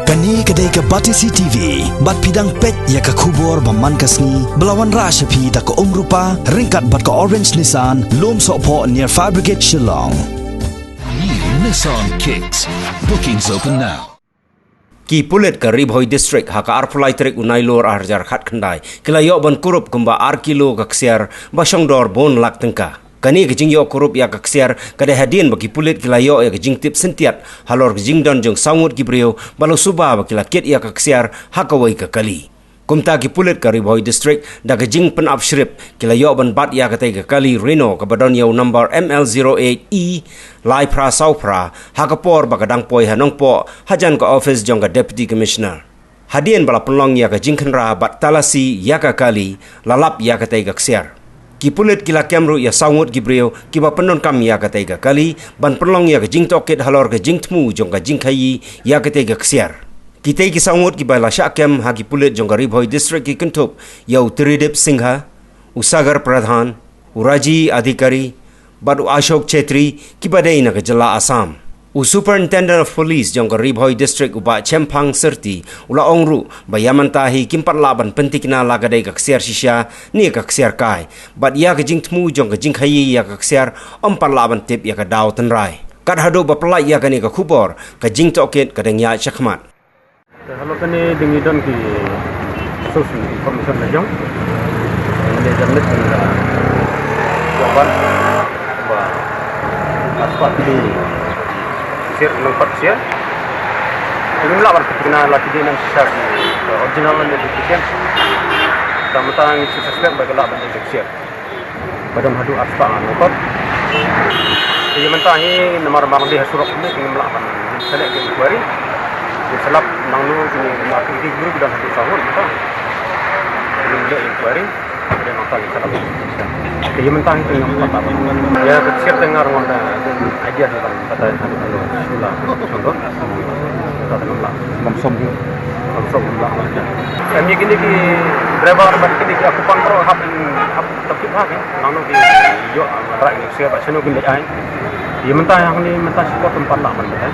Kani kedai ke Batisi TV, bat pidang pet ya ke kubur baman kasni, belawan rashapi da ke rupa, ringkat bat ke Orange Nissan, lom sokpo near Fabricate Shillong. New Nissan Kicks. Bookings open now. Ki pulit ke Ribhoi District haka arpulai trik unai lor arjar khat khandai kilayok ban kurup kumba arkilo kaksiar basong dor bon lak tengka kani kejing yok kurup ya kaksiar kada hadin bagi pulit kilayok ya kejing tip sentiat halor kejing don jong sangut gibreo balu suba bagi lakit ya kaksiar hakawai ke kali kumta ki pulit ke Ribhoi District da kejing pen upshrip kilayok ban bat ya katai ke kali Reno ke badon yau number ML08E lai pra saupra hakapor bakadang poi hanong po hajan ke office jong ke deputy commissioner hadian bala penlong ya ke jingkhenra bat talasi ya ke kali lalap ya katai ke ksiar ki pulit kila kemru ya sangut gibreo ki ba penon kam ya katai ke kali ban penlong ya ke jing tokit halor ke jing tmu jong ke jing khayi ya katai ke ksiar kita ki sangut ki bala syakem ha ki pulit jong ke Ribhoi District ki kentup yau Tridip Singha Usagar Pradhan Uraji Adhikari Badu Ashok Chetri ki badai na ke Jela Assam U Superintendent of Police jong ke Ribhoi District uba Chempang Serti ula ongru bayaman tahi kimpat laban pentikna lagadai ke ksiar shisha ni ke ksiar kai bad ya ke jing tmu jong ke jing khayi ya ke ksiar empat laban tip ya ke daw tenrai kad hadu bapelai ya ke ni ke kubor ke jing tokit ke deng ya chakmat. Kalau kini dengan don ki social information lejong, ini jamnet jawaban bah aspat di sir nomor sir, ini melawan kena lagi di nang sir original ni dikian, tamatang suspek bagaimana benda sir, badan hadu aspat nomor, jadi mentahi nomor barang di hasurok ini ingin melawan selek ke kuari. Selap nangnu kini nak pergi guru dan satu tahun kita belum ada inquiry ada nota selap jadi mentang itu yang empat tahun ya kecil dengar wanda idea tentang kata satu sula contoh kata nama mamsom lah kami gini ki driver bat kini aku kontrol hab tapi hab nangnu ki yo rak ni siapa seno gini ai dia mentang yang ni mentang support tempat lah mana